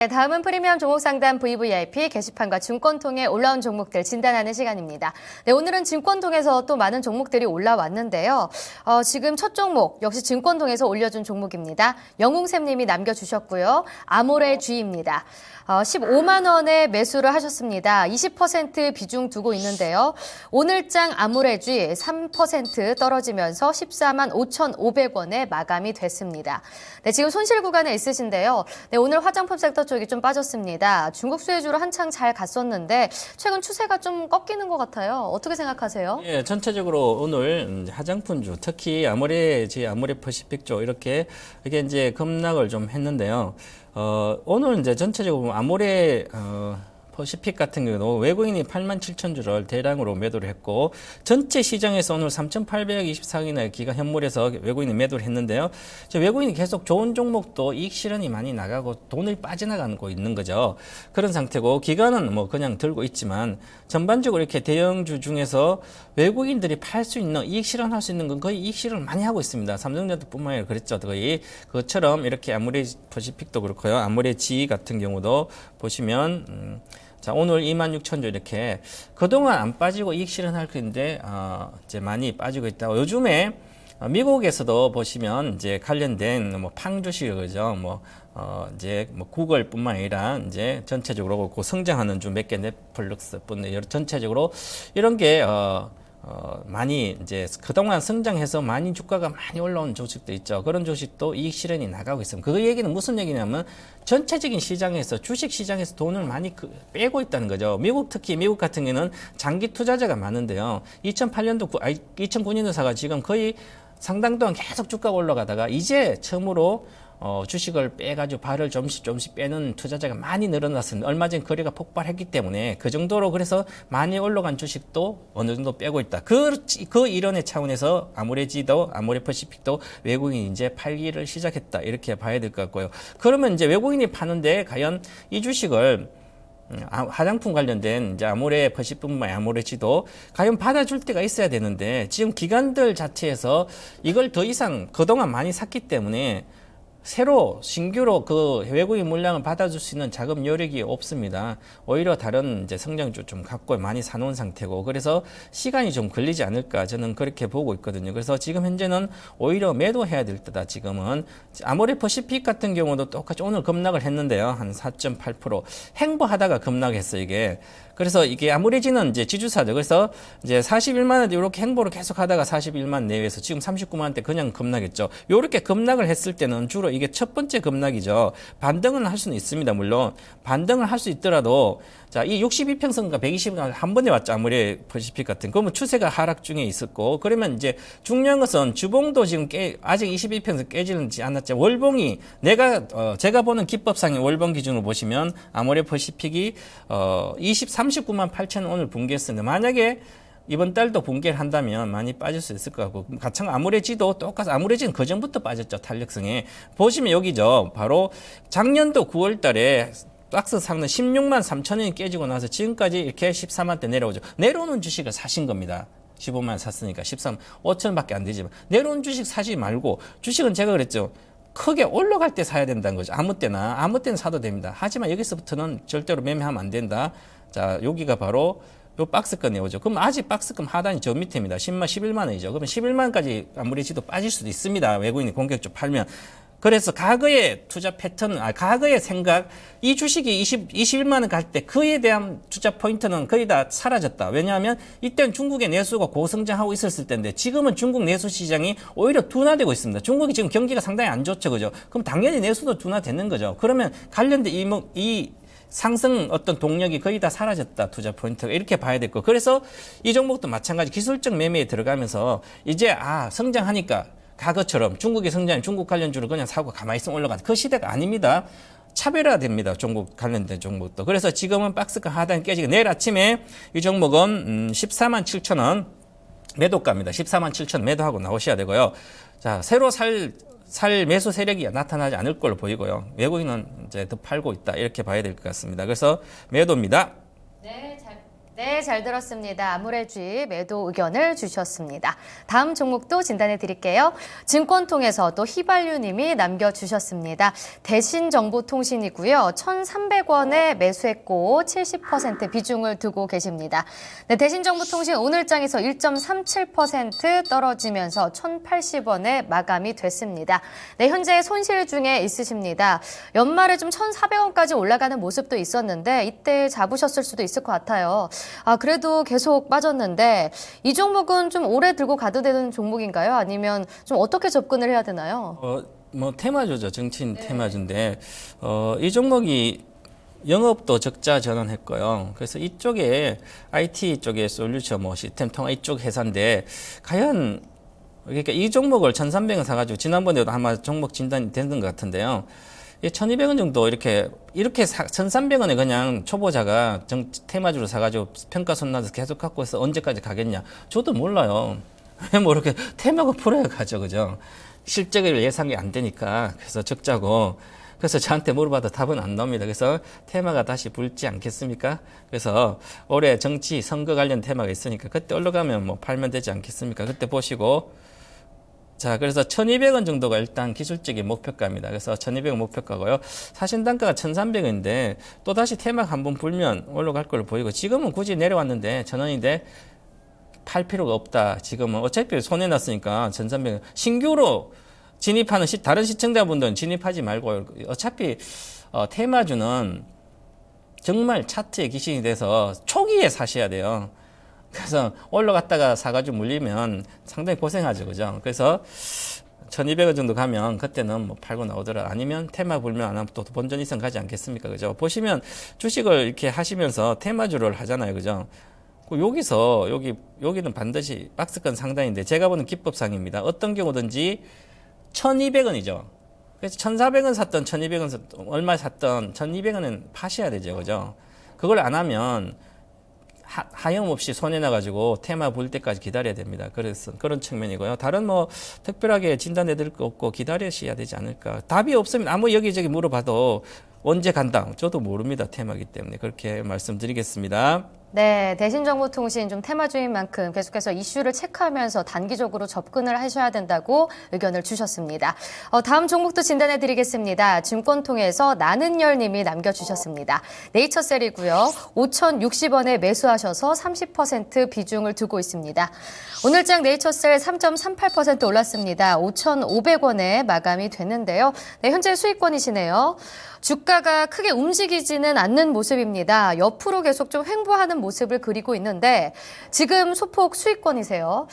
네, 다음은 프리미엄 종목상담 VVIP 게시판과 증권통에 올라온 종목들 진단하는 시간입니다. 네, 오늘은 증권통에서 또 많은 종목들이 올라왔는데요. 지금 첫 종목 역시 증권통에서 올려준 종목입니다. 영웅샘님이 남겨주셨고요. 아모레G입니다. 15만 원에 매수를 하셨습니다. 20% 비중 두고 있는데요. 오늘장 아모레G 3% 떨어지면서 14만 5,500원에 마감이 됐습니다. 네, 지금 손실 구간에 있으신데요. 네, 오늘 화장품 섹터 쪽이 좀 빠졌습니다. 중국 수혜주로 한창 잘 갔었는데 최근 추세가 좀 꺾이는 것 같아요. 어떻게 생각하세요? 예, 전체적으로 오늘 화장품주, 특히 아모레 퍼시픽 쪽 이게 이제 급락을 좀 했는데요. 오늘 이제 전체적으로 아모레 퍼시픽 같은 경우도 외국인이 87,000주를 대량으로 매도를 했고, 전체 시장에서 오늘 3,824억이나 기관 현물에서 외국인이 매도를 했는데요. 외국인이 계속 좋은 종목도 이익 실현이 많이 나가고 돈을 빠져나가고 있는 거죠. 그런 상태고, 기관은 뭐 그냥 들고 있지만 전반적으로 이렇게 대형주 중에서 외국인들이 팔 수 있는, 이익 실현할 수 있는 건 거의 이익 실현을 많이 하고 있습니다. 삼성전자뿐만 아니라 그랬죠. 거의 그것처럼 이렇게 아모레 퍼시픽도 그렇고요. 아모레G 같은 경우도 보시면 자, 오늘 26,000주 이렇게 그동안 안 빠지고 이익 실현할 건데 이제 많이 빠지고 있다고. 요즘에 미국에서도 보시면 이제 관련된 뭐 팡 주식 그죠? 이제 구글뿐만 아니라 이제 전체적으로 그 성장하는 주 몇 개 넷플릭스뿐 전체적으로 이런 게 많이 이제 그동안 성장해서 많이 주가가 많이 올라온 주식도 있죠. 그런 주식도 이익 실현이 나가고 있습니다. 그 얘기는 무슨 얘기냐면 전체적인 시장에서, 주식 시장에서 돈을 많이 빼고 있다는 거죠. 특히 미국 같은 경우는 장기 투자자가 많은데요. 2009년도 사가 지금 거의 상당 동안 계속 주가가 올라가다가 이제 처음으로 주식을 빼가지고 발을 조금씩 빼는 투자자가 많이 늘어났습니다. 얼마 전 거래가 폭발했기 때문에 그 정도로, 그래서 많이 올라간 주식도 어느 정도 빼고 있다. 그 이론의 차원에서 아모레 퍼시픽도 외국인이 이제 팔기를 시작했다. 이렇게 봐야 될 것 같고요. 그러면 이제 외국인이 파는데 과연 이 주식을 화장품 관련된 이제 아모레 퍼시픽뿐만 아니라 아모레G도 과연 받아줄 때가 있어야 되는데, 지금 기관들 자체에서 이걸 더 이상 그동안 많이 샀기 때문에 신규로 그 외국인 물량을 받아줄 수 있는 자금 여력이 없습니다. 오히려 다른 이제 성장주 좀 갖고 많이 사놓은 상태고, 그래서 시간이 좀 걸리지 않을까 저는 그렇게 보고 있거든요. 그래서 지금 현재는 오히려 매도해야 될 때다. 지금은 아모레 퍼시픽 같은 경우도 똑같이 오늘 급락을 했는데요. 한 4.8% 행보하다가 급락했어요, 이게. 그래서 이게 아모레G는 이제 지주사죠. 그래서 이제 41만 원대 이렇게 행보를 계속 하다가 41만 내외에서 지금 39만 원대 그냥 급락했죠. 이렇게 급락을 했을 때는 주로 이게 첫 번째 급락이죠. 반등은 할 수는 있습니다. 물론 반등을 할 수 있더라도, 자, 이 62평선과 120은 한 번에 왔죠. 아모레 퍼시픽 같은. 그러면 추세가 하락 중에 있었고, 그러면 이제 중요한 것은 주봉도 지금 아직 22평선 깨지지 않았죠. 월봉이 제가 보는 기법상의 월봉 기준으로 보시면 아모레 퍼시픽이 39만 8천 원 오늘 붕괴했었는데, 만약에 이번 달도 붕괴를 한다면 많이 빠질 수 있을 것 같고, 마찬가지로 아모레G도 똑같이, 아모레G는 그 전부터 빠졌죠. 탄력성에. 보시면 여기죠. 바로 작년도 9월 달에 박스 상는 16만 3천 원이 깨지고 나서 지금까지 이렇게 14만 대 내려오죠. 내려오는 주식을 사신 겁니다. 15만 원 샀으니까 13만 5천 밖에 안 되지만, 내려오는 주식 사지 말고, 주식은 제가 그랬죠. 크게 올라갈 때 사야 된다는 거죠. 아무 때는 사도 됩니다. 하지만 여기서부터는 절대로 매매하면 안 된다. 자, 여기가 바로 요 박스권 내오죠. 그럼 아직 박스권 하단이 저 밑에입니다. 11만 원이죠. 그러면 11만 원까지 아모레G도 빠질 수도 있습니다. 외국인이 공격적으로 팔면. 그래서 과거의 투자 패턴, 과거의 생각, 이 주식이 21만 원 갈 때 그에 대한 투자 포인트는 거의 다 사라졌다. 왜냐하면 이때는 중국의 내수가 고성장하고 있었을 때인데, 지금은 중국 내수 시장이 오히려 둔화되고 있습니다. 중국이 지금 경기가 상당히 안 좋죠. 그죠? 그럼 당연히 내수도 둔화되는 거죠. 그러면 관련된 이 상승 어떤 동력이 거의 다 사라졌다. 투자 포인트가. 이렇게 봐야 될 거. 그래서 이 종목도 마찬가지 기술적 매매에 들어가면서 이제 성장하니까 과거처럼 중국의 성장, 중국 관련주를 그냥 사고 가만히 있으면 올라가는 그 시대가 아닙니다. 차별화됩니다. 중국 관련된 종목도. 그래서 지금은 박스권 하단 깨지고, 내일 아침에 이 종목은 14만 7천 원 매도가입니다. 14만 7천 원 매도하고 나오셔야 되고요. 자, 새로 살 매수 세력이 나타나지 않을 걸로 보이고요. 외국인은 이제 더 팔고 있다. 이렇게 봐야 될 것 같습니다. 그래서 매도입니다. 네, 네, 잘 들었습니다. 아모레주의 매도 의견을 주셨습니다. 다음 종목도 진단해 드릴게요. 증권통에서 또 휘발유님이 남겨주셨습니다. 대신정보통신이고요. 1,300원에 매수했고 70% 비중을 두고 계십니다. 네, 대신정보통신 오늘장에서 1.37% 떨어지면서 1,080원에 마감이 됐습니다. 네, 현재 손실 중에 있으십니다. 연말에 좀 1,400원까지 올라가는 모습도 있었는데 이때 잡으셨을 수도 있을 것 같아요. 그래도 계속 빠졌는데 이 종목은 좀 오래 들고 가도 되는 종목인가요? 아니면 좀 어떻게 접근을 해야 되나요? 뭐 테마주죠. 정치인 테마주인데 이 종목이 영업도 적자 전환했고요. 그래서 이쪽에 IT 쪽에 솔루션 뭐 시스템 통화 이쪽 회사인데 과연 그러니까 이 종목을 1,300원 사가지고 지난번에도 아마 종목 진단이 됐던 것 같은데요. 1,200원 정도 이렇게 1,300원에 그냥 초보자가 테마주로 사가지고 평가 손나서 계속 갖고 있어 언제까지 가겠냐? 저도 몰라요. 왜 뭐 이렇게 테마가 풀어야 가죠, 그죠? 실적을 예상이 안 되니까 그래서 적자고. 그래서 저한테 물어봐도 답은 안 나옵니다. 그래서 테마가 다시 불지 않겠습니까? 그래서 올해 정치 선거 관련 테마가 있으니까 그때 올라가면 뭐 팔면 되지 않겠습니까? 그때 보시고. 자, 그래서 1,200원 정도가 일단 기술적인 목표가입니다. 그래서 1,200원 목표가고요. 사신단가가 1,300원인데 또다시 테마가 한번 불면 올라갈 걸로 보이고 지금은 굳이 내려왔는데 1,000원인데 팔 필요가 없다. 지금은 어차피 손해났으니까 1,300원. 신규로 진입하는 다른 시청자분들은 진입하지 말고 어차피 테마주는 정말 차트에 기신이 돼서 초기에 사셔야 돼요. 그래서 올라갔다가 사가지고 물리면 상당히 고생하죠, 그죠? 그래서 1,200원 정도 가면 그때는 뭐 팔고 나오더라. 아니면 테마 불면 안 하면 또 본전 이상 가지 않겠습니까, 그죠? 보시면 주식을 이렇게 하시면서 테마주를 하잖아요, 그죠? 여기는 반드시 박스권 상단인데 제가 보는 기법상입니다. 어떤 경우든지 1,200원이죠. 그래서 1,400원 샀던 1,200원 얼마 샀던 1,200원은 파셔야 되죠, 그죠? 그걸 안 하면 하염없이 손해나가지고 테마 볼 때까지 기다려야 됩니다. 그래서 그런 측면이고요. 다른 뭐 특별하게 진단해 드릴 거 없고 기다리셔야 되지 않을까. 답이 없으면 아무 여기저기 물어봐도 언제 간다. 저도 모릅니다. 테마기 때문에 그렇게 말씀드리겠습니다. 네, 대신정보통신 좀 테마주인 만큼 계속해서 이슈를 체크하면서 단기적으로 접근을 하셔야 된다고 의견을 주셨습니다. 다음 종목도 진단해 드리겠습니다. 증권통에서 나는열님이 남겨주셨습니다. 네이처셀이고요. 5,060원에 매수하셔서 30% 비중을 두고 있습니다. 오늘장 네이처셀 3.38% 올랐습니다. 5,500원에 마감이 됐는데요. 네, 현재 수익권이시네요. 주가가 크게 움직이지는 않는 모습입니다. 옆으로 계속 좀 횡보하는 모습을 그리고 있는데 지금 소폭 수익권이세요.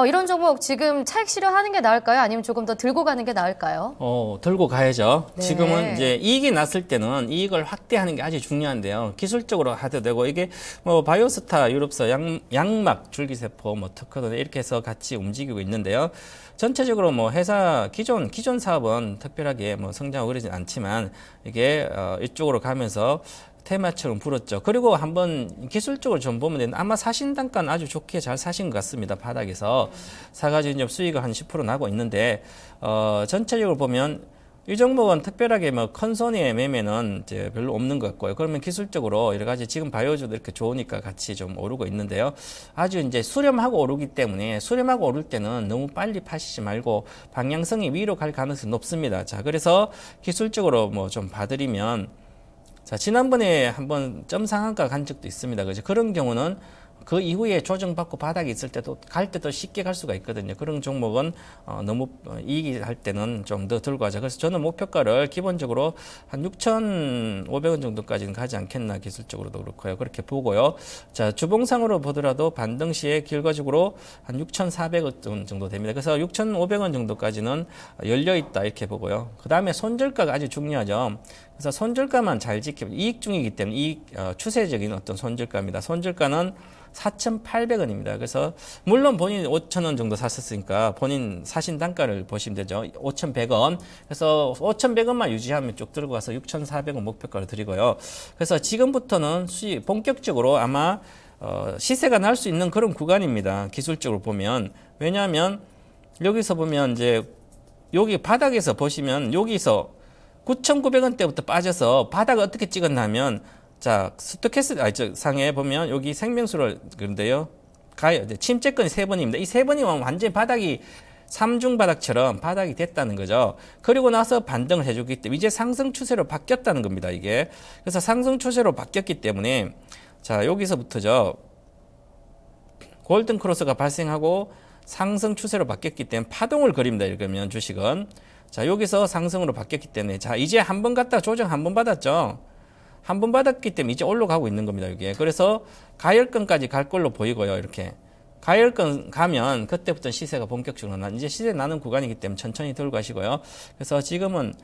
이런 종목 지금 차익 실현하는 게 나을까요? 아니면 조금 더 들고 가는 게 나을까요? 들고 가야죠. 네. 지금은 이제 이익이 났을 때는 이익을 확대하는 게 아주 중요한데요. 기술적으로 하도 되고 이게 뭐 바이오스타, 유럽서, 양막, 줄기세포, 뭐 특허도 이렇게 해서 같이 움직이고 있는데요. 전체적으로 뭐 회사 기존 사업은 특별하게 뭐 성장하고 그러진 않지만 이게 이쪽으로 가면서 테마처럼 불었죠. 그리고 한번 기술적으로 좀 보면 되는데 아마 사신 단가는 아주 좋게 잘 사신 것 같습니다. 바닥에서 사가지고 이제 수익을 한 10% 나고 있는데 전체적으로 보면 이 종목은 특별하게 뭐 큰 손해의 매매는 이제 별로 없는 것 같고요. 그러면 기술적으로 여러 가지 지금 바이오주도 이렇게 좋으니까 같이 좀 오르고 있는데요. 아주 이제 수렴하고 오르기 때문에 수렴하고 오를 때는 너무 빨리 파시지 말고 방향성이 위로 갈 가능성이 높습니다. 자, 그래서 기술적으로 뭐 좀 봐드리면 자, 지난번에 한번 점 상한가 간 적도 있습니다. 그죠? 그런 경우는 그 이후에 조정받고 바닥에 있을 때도 갈 때도 쉽게 갈 수가 있거든요. 그런 종목은 너무 이익이 할 때는 좀 더 들고 가자. 그래서 저는 목표가를 기본적으로 한 6,500원 정도까지는 가지 않겠나 기술적으로도 그렇고요. 그렇게 보고요. 자, 주봉상으로 보더라도 반등 시에 결과적으로 한 6,400원 정도 됩니다. 그래서 6,500원 정도까지는 열려 있다 이렇게 보고요. 그 다음에 손절가가 아주 중요하죠. 그래서 손절가만 잘 지키면 이익 중이기 때문에 추세적인 어떤 손절가입니다. 손절가는 4,800원입니다. 그래서 물론 본인이 5,000원 정도 샀었으니까 본인 사신 단가를 보시면 되죠. 5,100원. 그래서 5,100원만 유지하면 쭉 들고 가서 6,400원 목표가를 드리고요. 그래서 지금부터는 본격적으로 아마 시세가 날 수 있는 그런 구간입니다. 기술적으로 보면. 왜냐하면 여기서 보면 이제 여기 바닥에서 보시면 여기서 9,900원대부터 빠져서 바닥을 어떻게 찍었냐면 자, 스토캐스 상에 보면 여기 생명수를 그런데요. 침체권이 3번입니다. 이 3번이면 완전히 바닥이 삼중 바닥처럼 바닥이 됐다는 거죠. 그리고 나서 반등을 해주기 때문에 이제 상승 추세로 바뀌었다는 겁니다. 이게. 그래서 상승 추세로 바뀌었기 때문에 자, 여기서부터죠. 골든 크로스가 발생하고 상승 추세로 바뀌었기 때문에 파동을 그립니다. 이러면 주식은. 자, 여기서 상승으로 바뀌었기 때문에 자, 이제 한 번 갔다 조정 한 번 받았죠. 한 번 받았기 때문에 이제 올라가고 있는 겁니다. 이게. 그래서 가열권까지 갈 걸로 보이고요. 이렇게. 가열권 가면 그때부터 시세가 본격적으로 이제 시세 나는 구간이기 때문에 천천히 들고 가시고요. 그래서 지금은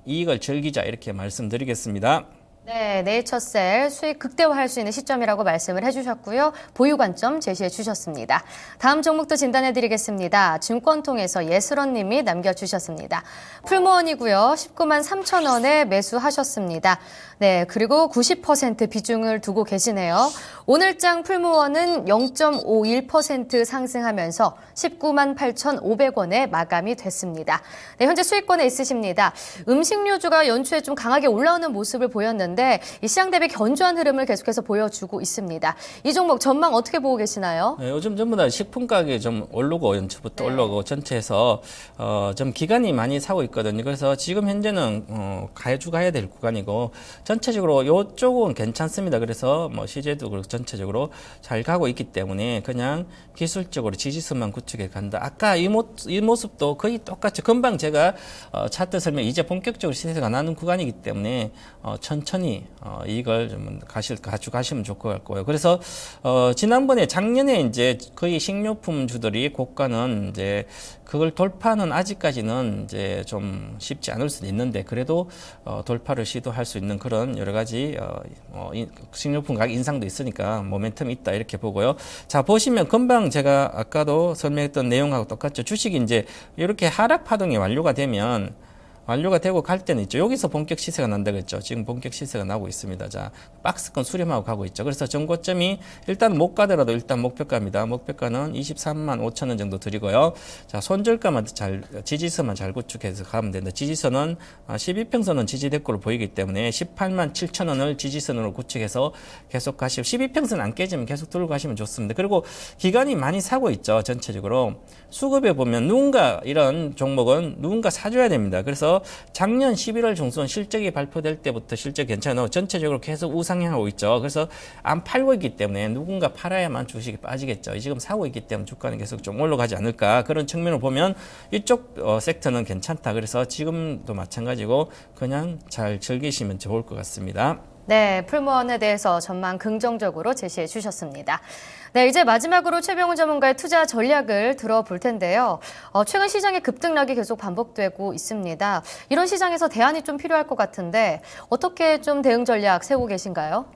이익을 즐기자 이렇게 말씀드리겠습니다. 네, 네이처셀 수익 극대화할 수 있는 시점이라고 말씀을 해주셨고요. 보유 관점 제시해 주셨습니다. 다음 종목도 진단해 드리겠습니다. 증권통에서 예슬원 님이 남겨주셨습니다. 풀무원이고요. 19만 3천 원에 매수하셨습니다. 네, 그리고 90% 비중을 두고 계시네요. 오늘장 풀무원은 0.51% 상승하면서 19만 8,500원에 마감이 됐습니다. 네, 현재 수익권에 있으십니다. 음식료주가 연초에 좀 강하게 올라오는 모습을 보였는데 이 시장 대비 견조한 흐름을 계속해서 보여주고 있습니다. 이 종목 전망 어떻게 보고 계시나요? 네, 요즘 전부 다 식품 가격이 좀 오르고 연초부터 올라오고 전체에서 좀 기간이 많이 사고 있거든요. 그래서 지금 현재는 가야 될 구간이고 전체적으로 이쪽은 괜찮습니다. 그래서 뭐 시제도 그렇고 전체적으로 잘 가고 있기 때문에 그냥 기술적으로 지지선만 구축해 간다. 아까 이 모습도 거의 똑같이 금방 제가 차트 설명 이제 본격적으로 시세가 나는 구간이기 때문에 천천히 이걸 좀 가져가시면 좋을 것 같고요. 그래서 지난번에 작년에 이제 거의 식료품주들이 고가는 이제 그걸 돌파는 아직까지는 이제 좀 쉽지 않을 수도 있는데 그래도 돌파를 시도할 수 있는 그런 여러 가지 식료품 가격 인상도 있으니까 모멘텀이 있다 이렇게 보고요. 자, 보시면 금방 제가 아까도 설명했던 내용하고 똑같죠. 주식이 이제 이렇게 하락 파동이 완료가 되고 갈 때는 있죠. 여기서 본격 시세가 난다고 했죠. 지금 본격 시세가 나고 있습니다. 자, 박스권 수렴하고 가고 있죠. 그래서 정고점이 일단 못 가더라도 일단 목표가입니다. 목표가는 23만 5천 원 정도 드리고요. 자, 손절가만 지지선만 잘 구축해서 가면 된다. 지지선은 12평선은 지지될 걸로 보이기 때문에 18만 7천 원을 지지선으로 구축해서 계속 가시고 12평선 안 깨지면 계속 들고 가시면 좋습니다. 그리고 기관이 많이 사고 있죠. 전체적으로. 수급에 보면 이런 종목은 누군가 사줘야 됩니다. 그래서 작년 11월 중순 실적이 발표될 때부터 실적 괜찮아요. 전체적으로 계속 우상향하고 있죠. 그래서 안 팔고 있기 때문에 누군가 팔아야만 주식이 빠지겠죠. 지금 사고 있기 때문에 주가는 계속 좀 올라가지 않을까. 그런 측면을 보면 이쪽 섹터는 괜찮다. 그래서 지금도 마찬가지고 그냥 잘 즐기시면 좋을 것 같습니다. 네, 풀무원에 대해서 전망 긍정적으로 제시해 주셨습니다. 네, 이제 마지막으로 최병훈 전문가의 투자 전략을 들어볼 텐데요. 최근 시장의 급등락이 계속 반복되고 있습니다. 이런 시장에서 대안이 좀 필요할 것 같은데 어떻게 좀 대응 전략 세우고 계신가요?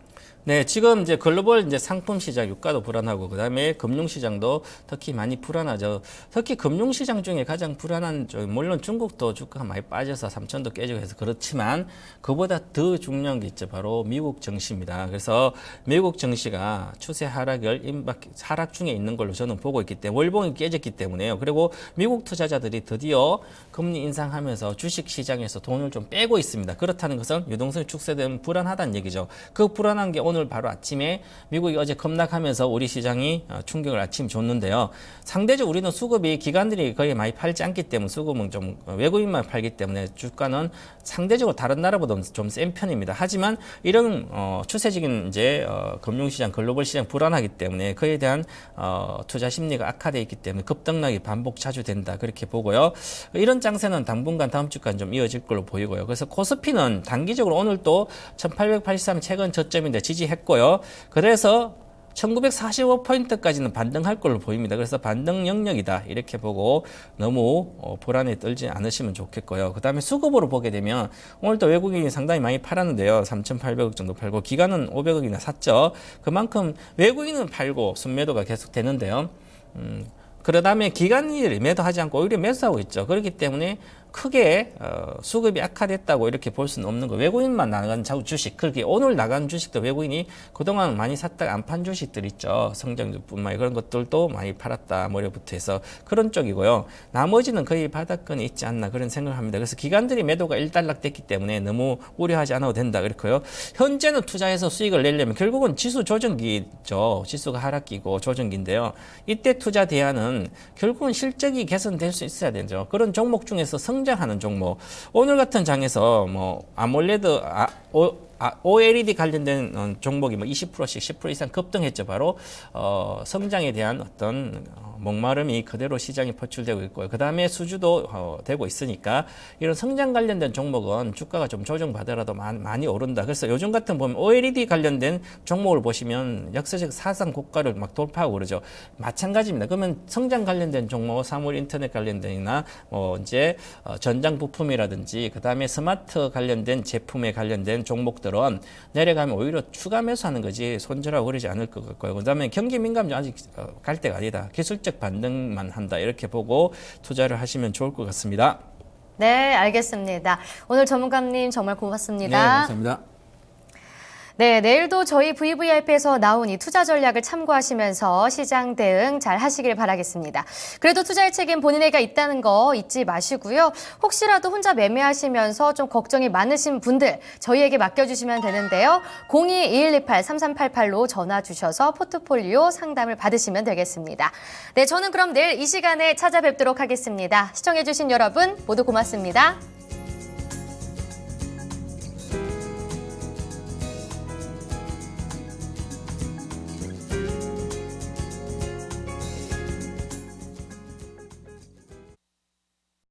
네, 지금 이제 글로벌 이제 상품 시장 유가도 불안하고 그다음에 금융 시장도 특히 많이 불안하죠. 특히 금융 시장 중에 가장 불안한 쪽 물론 중국도 주가가 많이 빠져서 3천도 깨지고 해서 그렇지만 그보다 더 중요한 게 있죠. 바로 미국 증시입니다. 그래서 미국 증시가 추세 하락을 하락 중에 있는 걸로 저는 보고 있기 때문에 월봉이 깨졌기 때문에요. 그리고 미국 투자자들이 드디어 금리 인상하면서 주식 시장에서 돈을 좀 빼고 있습니다. 그렇다는 것은 유동성이 축소되면 불안하다는 얘기죠. 그 불안한 게 오늘 바로 아침에 미국이 어제 급락하면서 우리 시장이 충격을 아침 줬는데요. 상대적으로 우리는 수급이 기관들이 거의 많이 팔지 않기 때문에 수급은 좀 외국인만 팔기 때문에 주가는 상대적으로 다른 나라보다 좀 센 편입니다. 하지만 이런 추세적인 이제 금융시장, 글로벌 시장 불안하기 때문에 그에 대한 투자 심리가 악화되어 있기 때문에 급등락이 반복 자주 된다 그렇게 보고요. 이런 장세는 당분간 다음 주까지 좀 이어질 걸로 보이고요. 그래서 코스피는 단기적으로 오늘 또 1883 최근 저점인데 지지했고요. 그래서 1945포인트까지는 반등할 걸로 보입니다. 그래서 반등 영역이다 이렇게 보고 너무 불안에 떨지 않으시면 좋겠고요. 그 다음에 수급으로 보게 되면 오늘도 외국인이 상당히 많이 팔았는데요. 3,800억 정도 팔고 기관은 500억이나 샀죠. 그만큼 외국인은 팔고 순매도가 계속 되는데요. 그 다음에 기관이 매도하지 않고 오히려 매수하고 있죠. 그렇기 때문에 크게 수급이 악화됐다고 이렇게 볼 수는 없는 거. 외국인만 나간 주식, 그렇게 오늘 나간 주식도 외국인이 그동안 많이 샀다가 안 판 주식들 있죠. 성장주뿐만 그런 것들도 많이 팔았다. 모레부터 해서 그런 쪽이고요. 나머지는 거의 바닥권에 있지 않나 그런 생각을 합니다. 그래서 기관들이 매도가 일단락됐기 때문에 너무 우려하지 않아도 된다. 그렇고요. 현재는 투자해서 수익을 내려면 결국은 지수 조정기죠. 지수가 하락기고 조정기인데요. 이때 투자 대안은 결국은 실적이 개선될 수 있어야 되죠. 그런 종목 중에서 성장하는 종목. 오늘 같은 장에서 뭐 아몰레드, OLED 관련된 종목이 뭐 20%씩 10% 이상 급등했죠. 바로 성장에 대한 어떤 목마름이 그대로 시장에 포출되고 있고요. 그 다음에 수주도 되고 있으니까 이런 성장 관련된 종목은 주가가 좀 조정받으라도 많이 오른다. 그래서 요즘 같은 보면 OLED 관련된 종목을 보시면 역사적 사상 고가를 막 돌파하고 그러죠. 마찬가지입니다. 그러면 성장 관련된 종목, 사물 인터넷 관련된이나 이제 전장 부품이라든지 그 다음에 스마트 관련된 제품에 관련된 종목들은 내려가면 오히려 추가 매수하는 거지 손절하고 그러지 않을 것 같고요. 그 다음에 경기 민감주 아직 갈 때가 아니다. 기술적 반등만 한다. 이렇게 보고 투자를 하시면 좋을 것 같습니다. 네, 알겠습니다. 오늘 전문가님 정말 고맙습니다. 네, 감사합니다. 네, 내일도 저희 VVIP에서 나온 이 투자 전략을 참고하시면서 시장 대응 잘 하시길 바라겠습니다. 그래도 투자의 책임 본인에게 있다는 거 잊지 마시고요. 혹시라도 혼자 매매하시면서 좀 걱정이 많으신 분들 저희에게 맡겨주시면 되는데요. 02-2128-3388로 전화 주셔서 포트폴리오 상담을 받으시면 되겠습니다. 네, 저는 그럼 내일 이 시간에 찾아뵙도록 하겠습니다. 시청해주신 여러분 모두 고맙습니다.